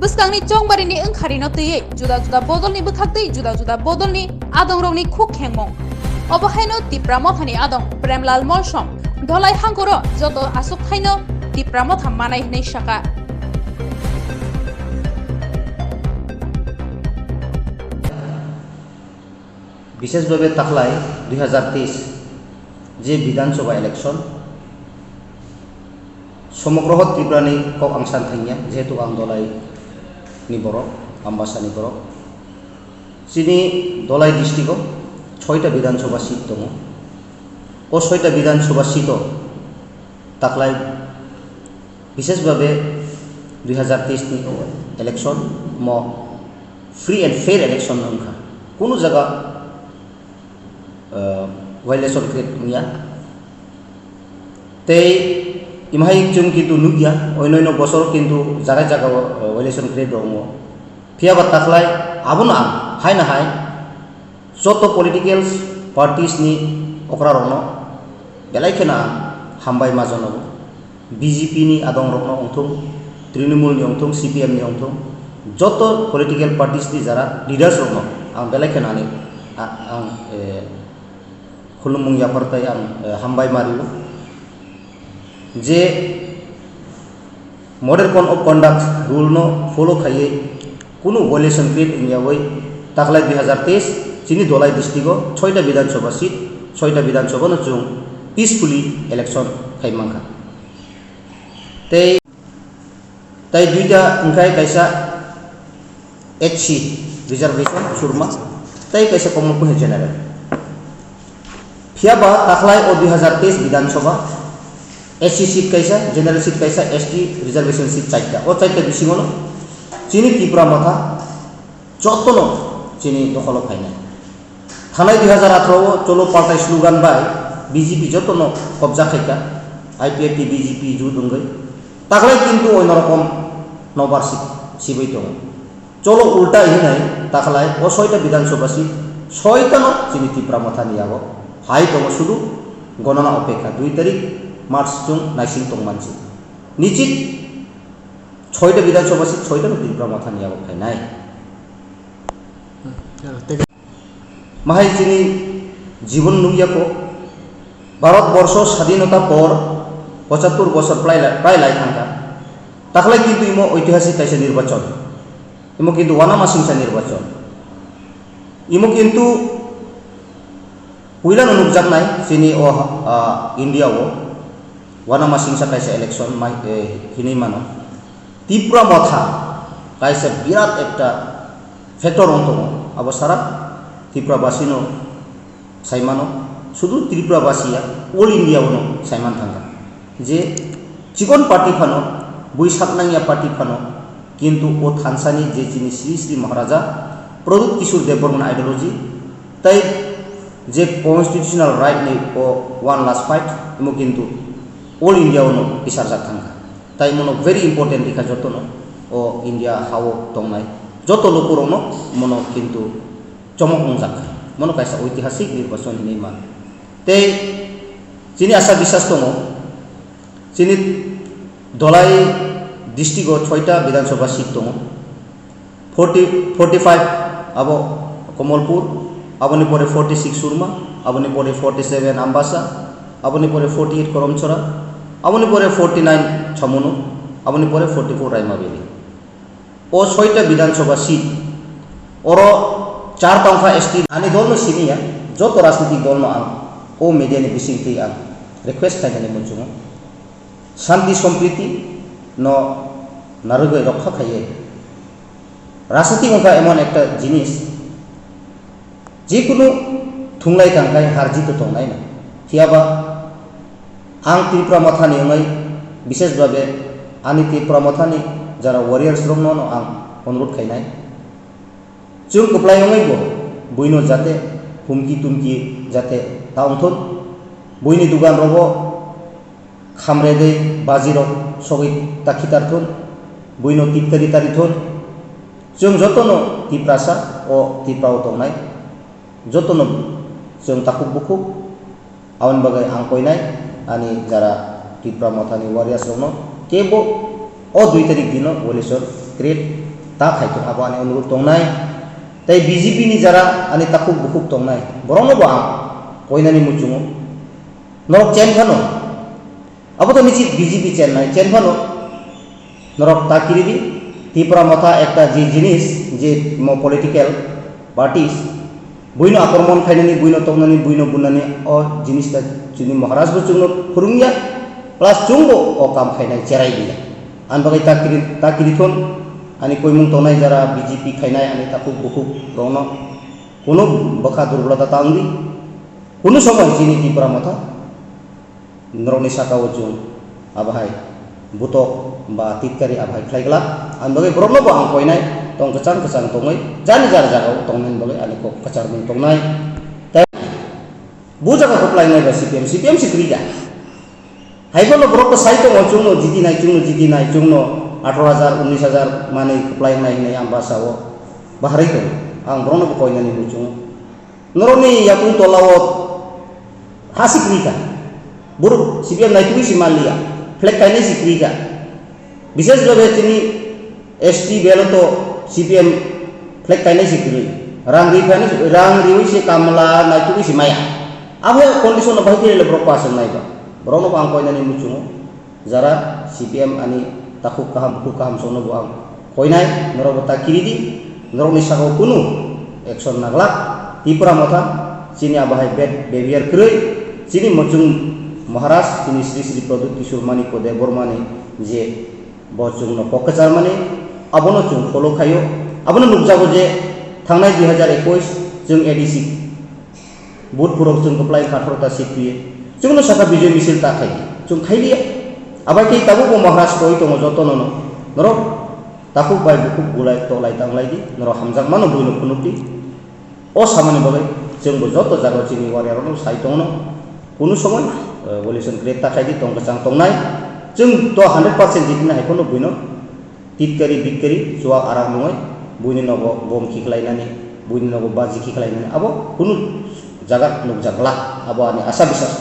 Buskangni chongbarini engkharino tei juda-juda bodolni bukhaktei juda-juda bodolni adongrokni khuk khengmong. Obohaino Tipramothani adong Premlal Molsom dholai hangkoro joto asuk thaino Tipramotha manai hnei shaka. বিশেষভাবে তাকলাই 2023 যে বিধানসভা election সমগ্র ত্রিপুরানি cock আং সানথাইয়া যেহেতু আং Dalai ni borok ambasani borok sini dolai districto 6টা বিধানসভা seat দङ ও 6টা বিধানসভা সিটও তাকলাই বিশেষভাবে 2023 ni ইলেকশন ম ফ্রি এন্ড ফেয়ার ইলেকশন নংখা কোনো জায়গা ভাইলেশন ক্রিয়েট নিয়া তেই ইমাহাই जों কিন্তু নুগিয়া অন্যান্য বছর কিন্তু জায়গা জায়গা ভাইলেশন ক্রিয়েট দङ ফিয়াবা তাকলাই আবনা হাই না হাই যত পলিটিক্যাল পার্টিস নি অকরা রং বেলাইখেনা হামবাই মাজন বিজেপি নি আদং রং অংথং তৃণমূল নি অংথং সিপিএম নি অংথং যত পলিটিক্যাল পার্টিস নি যারা লিডার্স রং আং বেলাইখেনা নি আং खुलुममुं याफारथाय आं हामबाय मारियो जे model code of conduct rule नो फॉलो खायै कुनु वायलेशन क्रिएट इंयावै ताकलाय 2023 चिनी धोलाई डिस्ट्रिक्टो 6टा विधानसभा सीट 6टा विधानसभा नो जों पीसफुली इलेक्शन खायमांखा तै दुइटा ओंखाय कायसा एचसी रिजर्वेशन सुरमा तै कायसा कमन पुने जनरल फियाबा ताकलाय ओ 2023 विधानसभा एससी सीट कैसा जनरल सीट कैसा एसटी रिजर्वेशन सीट चाइटा ओ चाइटा बिसिङनो चिनी तिप्रामथा जतनो चिनी दखल फाइनाय थानाय 2018 चलो पार्टी स्लोगान बाय बीजेपी जतनो कब्जा खायका आईपीएफटी बीजेपी जु दंगै ताकलाय किन्तु अन्य रकम नबार सीट सिबै दङ चलो उल्टा हिनाय ताकलाय ओ 6टा विधानसभा सीट 6टा न चिनी तिप्रामथा नियाबो हाई दङ शुधु गणना अपेक्षा 2 तारिख मार्च जों नाइसिं दं मानसि निश्चित 6टा विधानसभा सीट 6टा तिप्रामथा नियाबो फाइनाय माहाय चिनी जीवन नुगियाको भारतवर्ष स्वाधीनता पर 75 বছর প্রায় লাই থাকা তাকলাই কিন্তু ইমো ঐতিহাসিক কাইসা নির্বাচন ইমো কিন্তু ওয়ানামাসিংসা নির্বাচন ইমো কিন্তু पुइला नुकजानाय चिनी ओ इंडिया ओ वानामासिंसा कायसा इलेक्शन माइ हिनै मानो तिप्रामथा कायसा बिराट एकटा फैक्टर दङ अब सारा त्रिपुराबासिनो साइमानो शुधु त्रिपुराबासिया ऑल इंडिया नो साइमान थांगा जे चिकन पार्टी फानो बुइ सातनांगिया पार्टी फानो किन्तु ओ थानसानि जे चिनी श्री श्री महाराजा प्रदुत किशोर देवबर्मन आइडियोलॉजी तै जे कन्स्टिट्यूशनल राइट नै ओ वन लास्ट फाइट इमो किन्तु ऑल इंडिया नो इसार जा थांगा ताइ मनो वेरी इम्पोर्टेंट दिखा जतनो ओ इंडिया हाव दंनाय जत लोकरनो मनो किन्तु चमक नजाक मनो कायसा ऐतिहासिक निर्वाचन नि मान ते चिनी आशा विश्वास दङ चिनी धलाई डिस्ट्रिक्टो 6टा विधानसभा सीट दङ 45 आबो Kamalpur aboni pore 46 surma aboni pore 47 ambasa aboni pore 48 koromchora aboni pore 49 chamunu aboni pore 44 raimabeli o 6টা বিধানসভা seat oro 4 tangkha st ani dolno siniya joto rajnitik dolno ang o media ni bisingti ang request thaigani munchungo shanti sampriti no narugoi rokha khaye rajnitik ongka emon ekta jinis जेकुनु थुंलाय थांखाय हारजित दंनाय ना थियाबा आं त्रिपुरामथानि ओंगाय विशेष भाबे आनि त्रिपुरामथानि Zara warriors रं no आं अनुरोध खायनाय जों कप्लाय ओंगायबो बुइनो जाते हुमकी तुमकी जाते ताउंथन बुइनि दुगान रबो खामरेदै बाजिरक सगै ताखितारथन बुइनो तिपतारि तारिथन जों जतनो तिप्रासा ओ तिप्राव दंनाय जतनो जों ताकुब बुकुब आवन बागै आं कइनाय आनि जारा त्रिपुरामथानि वारियार्स रंनो केबो ओ 2 तारिख दिनो violation create ta khai to abo ani অনুরোধ tongnai tai BJP ni jara ani takuk bukuk tongnai borong bo ang koinani muchungo norok chen khano abo to nichit BJP chen nai chen khano norok takiri di Tripura motha ekta je jinis je mo political parties buino akromon khainani buino tongnani buino bunani o jinis ta chuni maharaj bo chungno khurungya plus chungbo o kam khainai cherai dia an bagai takiri thon ani koimung tongnai jara BJP khainai ani takuk bukuk rono kono bakha durblata tangdi kono সময় jini Tripura motha noroni sakao chung abahai butok ba titkari abhai khlaigla an bagai borno bo ang koinai tong kacang tongai jani jar jagao tongmen bagai ani ko kacar mung tongnai tai bu jaga ko plainai ba CPM sikriga haibono borok ko saito ngchungno jiti nai chungno 18,000 19,000 mane plainai nei ambasao bahari to ang borno ko koinani buchung noroni yakung tolawot hasikriga buruk CPM nai tuisi malia flek kainai sikriga বিশেষ ভাবে তিনি ST বেলতো CPM ফ্লেক কাইনে Sikri রাং রিউই সে কামলা নাইতুকি সিমায়া আবে condition বাহিতে লে Brock পাসন নাইবা ব্রনো আং কইনানি মুচুং যারা CPM ani takuk kaham sono bo ang koinai norobota kiridi noroni sako kunu action naglak Tripura motha sini abahai bad behavior krei sini muchung maharaj sini Sri Pradut Kishore Mani ko Debormani je bocung no pokacar mane abono chung follow khayo abono nukjago je thangnai 2021 jung ADC bud purok chung apply 18ta sikriye chung no saka bijay misil ta khai chung khailia abai ki tabu ko maharaj koi to joto no norok taku bai buku bulai to lai tanglai di noro hamjak mano buino kunukti o samane bagai chung bo joto jago chini warrior no sai tong no kunu সময় volition create ta khai di tong kachang tongnai जों तो 100% जितना है कोनो बुइनो तितकरी बिकरी जुआ आराम नङै बुइनि नगो बम खिखलायनानै बुइनि नगो बाजि खिखलायनानै आबो कुनु जागा नुक जागला आबो आनि आशा बिश्वास